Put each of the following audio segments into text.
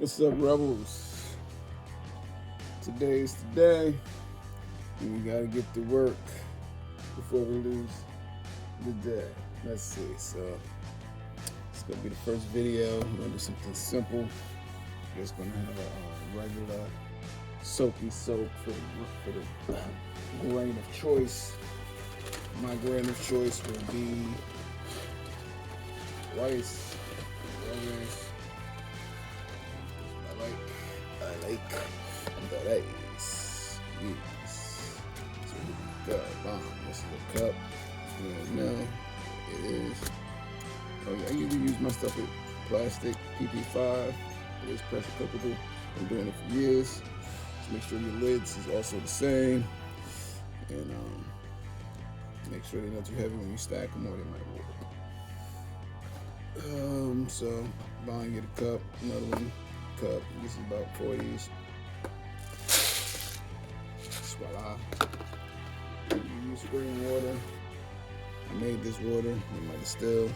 What's up, rebels? Today's the day, and we gotta get to work before we lose the day. Let's see. So it's gonna be the first video. We're gonna do something simple. Just gonna have a regular soapy soap for the grain of choice. My grain of choice will be rice. I like the rice. Yes. So we got bomb. This is a cup. No, it is. Oh yeah, I usually use my stuff with plastic PP5. It is pressure cookable. Been doing it for years. Just make sure your lids is also the same, and make sure they're not too heavy when you stack them, or they might warp. So buying get a cup, another one cup. This is about 40s. Voila. You use spring water. I made this water in my distill.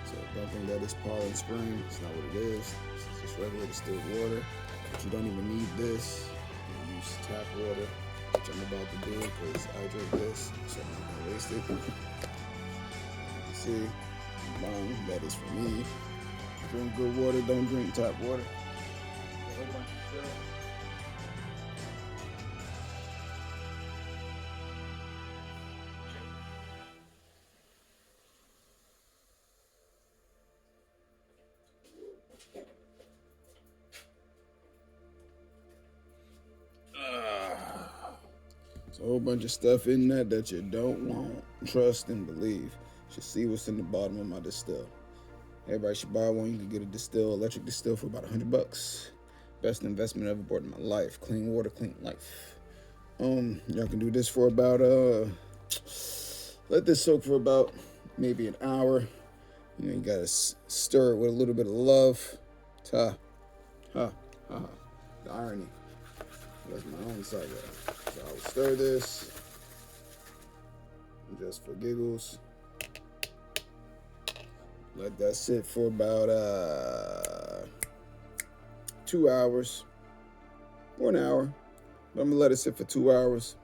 So don't think that it's Poland Spring. It's not what it is. It's just regular distilled water. But you don't even need this. You use tap water, which I'm about to do because I drink this, so I'm not gonna waste it. You see, that is for me. Drink good water, don't drink tap water. A whole bunch of stuff. There's a whole bunch of stuff in there that you don't want, trust, and believe. You should see what's in the bottom of my distill. Everybody should buy one. You can get a distill, electric distill for about $100. Best investment I ever bought in my life. Clean water, clean life. Y'all can do this for about let this soak for about maybe an hour. You know, you gotta stir it with a little bit of love. Ha, ha, ha. The irony. That's my own side. So I will stir this just for giggles. Let that sit for about 2 hours or an hour. But I'm gonna let it sit for 2 hours,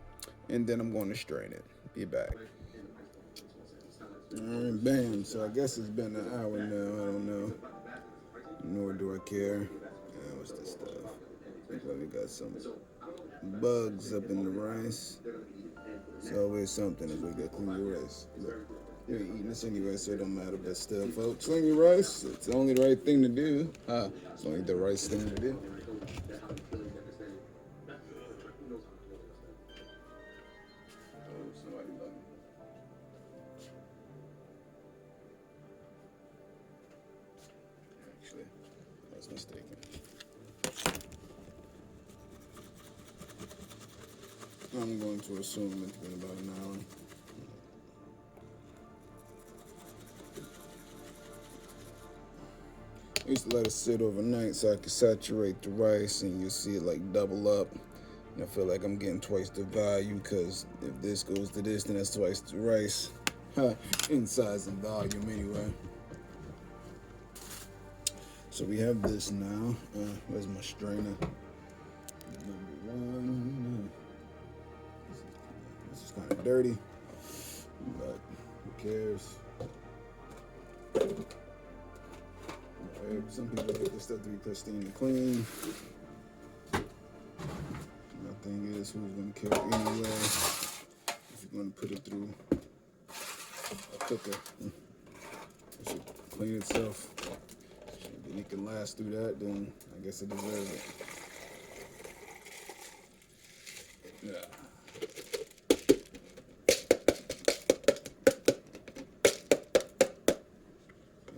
and then I'm going to strain it. Be back. And bam. So I guess it's been an hour now. I don't know. Nor do I care. What's this stuff? Looks like we got some bugs up in the rice. It's always something if we get clean your rice. Look, you're eating this anyway, so it don't matter. But still, folks, clean your rice. It's the only right thing to do. It's only the right thing to do. Actually, I was mistaken. I'm going to assume it's been about an hour. I used to let it sit overnight so I could saturate the rice, and you'll see it like double up. And I feel like I'm getting twice the value, because if this goes to this, then that's twice the rice. In size and volume anyway. So we have this now. Where's my strainer? Number one. This is kind of dirty, but who cares? Right, some people like this stuff to be pristine and clean. My thing is, who's going to care anyway if you're going to put it through a cooker? It should clean itself. If you can last through that, then I guess it deserves it. Yeah.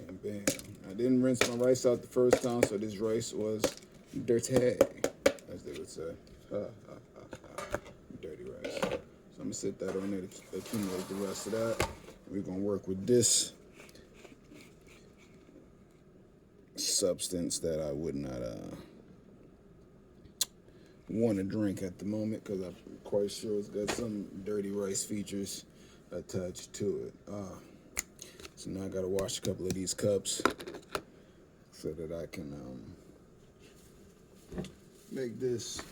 And bam. I didn't rinse my rice out the first time, so this rice was dirty, as they would say. Dirty rice. So I'm gonna sit that on there to accumulate the rest of that. We're gonna work with this substance that I would not want to drink at the moment, because I'm quite sure it's got some dirty rice features attached to it. So now I gotta wash a couple of these cups so that I can make this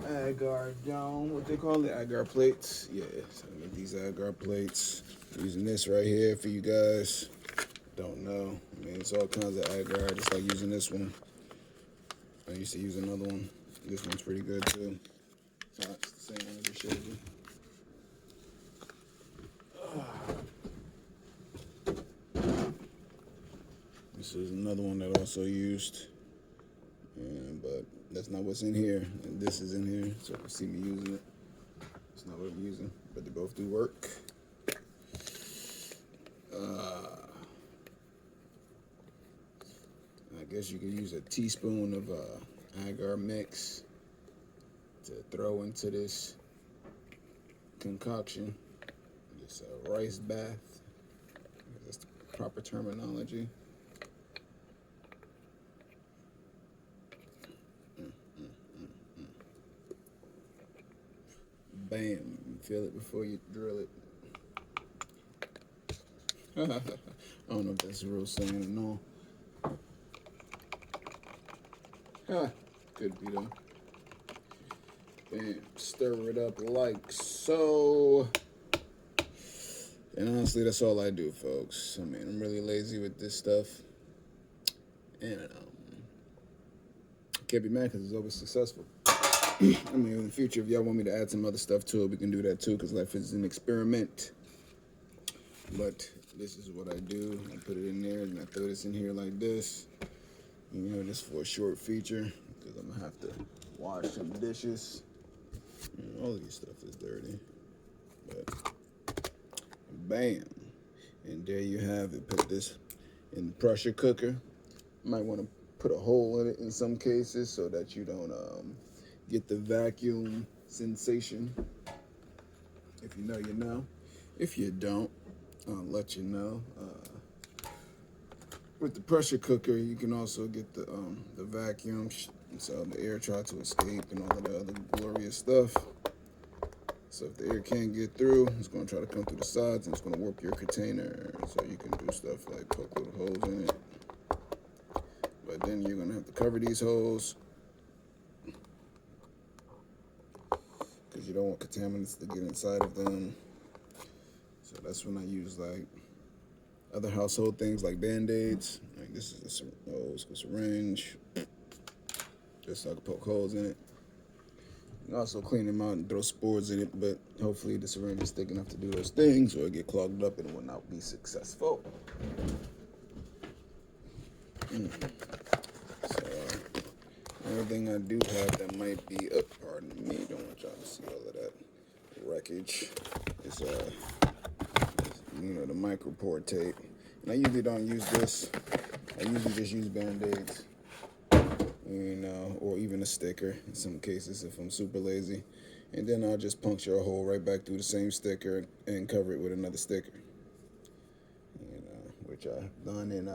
agar dome, what they call it, agar plates. Yeah, so I make these agar plates. I'm using this right here for you guys. Don't know. I mean, it's all kinds of agar. Just like using this one. I used to use another one. This one's pretty good too. It's the same one I just showed you. This is another one that I also used, but that's not what's in here. And this is in here, so you can see me using it. It's not what I'm using, but they both do work. I guess you can use a teaspoon of agar mix to throw into this concoction. This rice bath. That's the proper terminology. Bam. Feel it before you drill it. I don't know if that's a real saying or no. Could be though. Bam. Stir it up like so. And honestly, that's all I do, folks. I mean, I'm really lazy with this stuff. And can't be mad because it's always successful. I mean, in the future, if y'all want me to add some other stuff to it, we can do that too, because life is an experiment. But this is what I do. I put it in there, and I throw this in here like this. You know, just for a short feature, because I'm going to have to wash some dishes. You know, all of this stuff is dirty. But, bam. And there you have it. Put this in the pressure cooker. You might want to put a hole in it in some cases so that you don't get the vacuum sensation. If you know, you know. If you don't, I'll let you know. With the pressure cooker, you can also get the vacuum, so the air tries to escape and all of the other glorious stuff. So if the air can't get through, it's going to try to come through the sides, and it's going to warp your container. So you can do stuff like poke little holes in it. But then you're going to have to cover these holes, because you don't want contaminants to get inside of them. So that's when I use like other household things like Band-Aids. Like this is a syringe, just so I can poke holes in it. You can also clean them out and throw spores in it, but hopefully the syringe is thick enough to do those things, or it get clogged up and it will not be successful. So everything I do have that might be up, pardon me, don't want y'all to see all of that wreckage. It's you know, the micro pour tape. And I usually don't use this. I usually just use Band-Aids, you know, or even a sticker in some cases if I'm super lazy. And then I'll just puncture a hole right back through the same sticker and cover it with another sticker. You know, which I've done in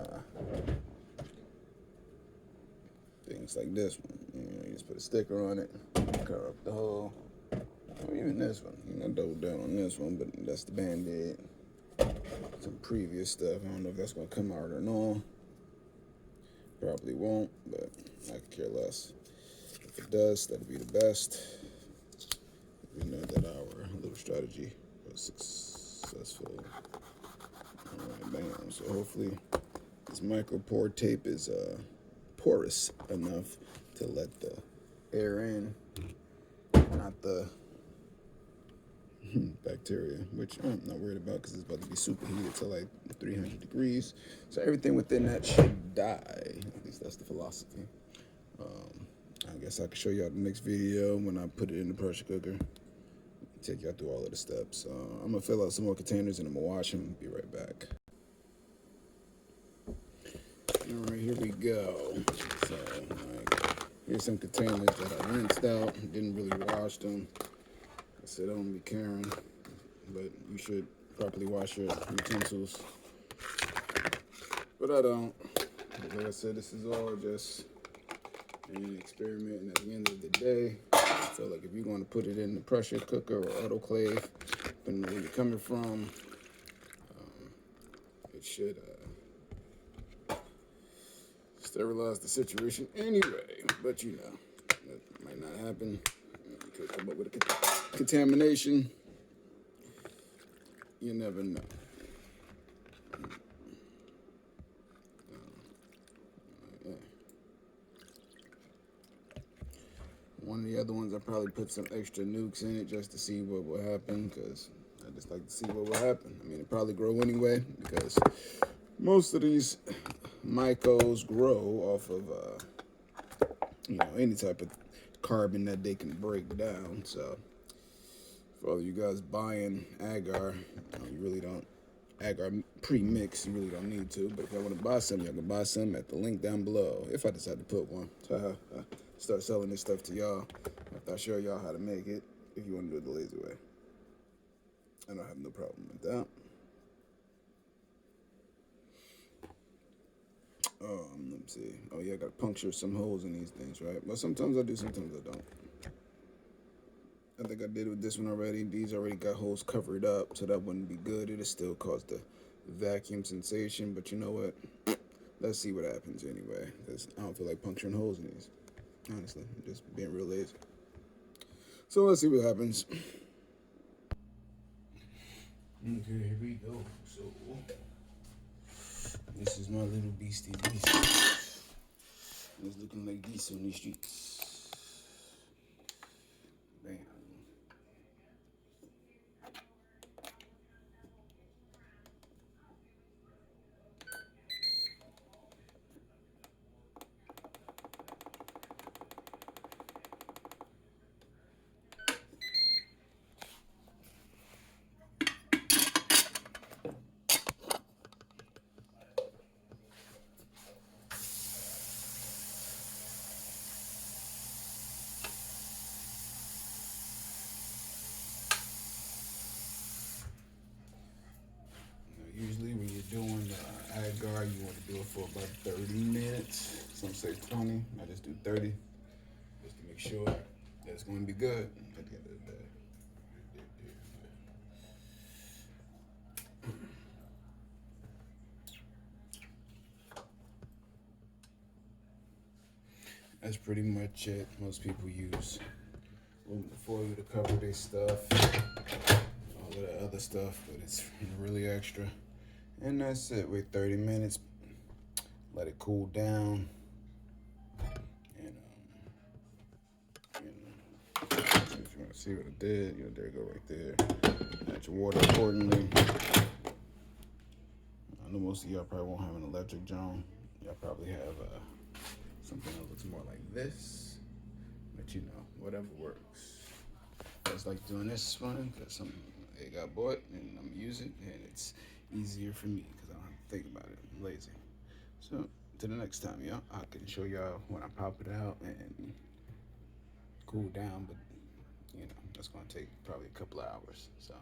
things like this one. You know, you just put a sticker on it, cover up the hole. Or even this one. You know, double down on this one, but that's the Band-Aid. Some previous stuff. I don't know if that's going to come out or not. Probably won't, but I could care less. If it does, that'll be the best. We know that our little strategy was successful. All right, bam. So hopefully this micro pour tape is porous enough to let the air in, not the bacteria, which I'm not worried about because it's about to be superheated to like 300 degrees. So everything within that should die. At least that's the philosophy. I guess I can show y'all the next video when I put it in the pressure cooker. Take y'all through all of the steps. I'm gonna fill out some more containers and I'm gonna wash them. Be right back. All right, here we go. So, here's some containers that I rinsed out. Didn't really wash them. I said I don't be caring, but you should properly wash your utensils. But I don't. Like I said, this is all just an experiment, and at the end of the day, I feel like if you're going to put it in the pressure cooker or autoclave, depending on where you're coming from, it should sterilize the situation anyway. But you know, that might not happen. You could come up with a contamination. You never know. Yeah. One of the other ones, I probably put some extra nukes in it just to see what will happen, because I just like to see what will happen. I mean, it probably grow anyway, because most of these mycos grow off of, any type of carbon that they can break down. So, for all you guys buying agar, you really don't, agar pre-mix, you really don't need to. But if y'all want to buy some, y'all can buy some at the link down below. If I decide to put one, so I start selling this stuff to y'all after I show y'all how to make it. If you want to do it the lazy way, I don't have no problem with that. Let me see. Oh yeah, I gotta puncture some holes in these things, right? But sometimes I do, sometimes I don't. I think I did with this one already. These already got holes covered up, so that wouldn't be good. It'll still cause the vacuum sensation, but you know what? Let's see what happens anyway, because I don't feel like puncturing holes in these. Honestly, I'm just being real lazy. So let's see what happens. Okay, here we go. So this is my little beastie beast. It's looking like this on the streets. Bam. Usually when you're doing agar, you want to do it for about 30 minutes. Some say 20. I just do 30, just to make sure that it's going to be good at the end of the day. That's pretty much it. Most people use aluminum foil to cover their stuff, all of the other stuff, but it's really extra. And that's it. Wait 30 minutes, let it cool down, and if you want to see what it did, there you go right there. Add your water accordingly. I know most of y'all probably won't have an electric drone. Y'all probably have something that looks more like this, but whatever works. I just like doing this one because it got bought and I'm using it, and it's easier for me because I don't have to think about it. I'm lazy. So to the next time, y'all, I can show y'all when I pop it out and cool down, but that's gonna take probably a couple of hours. So.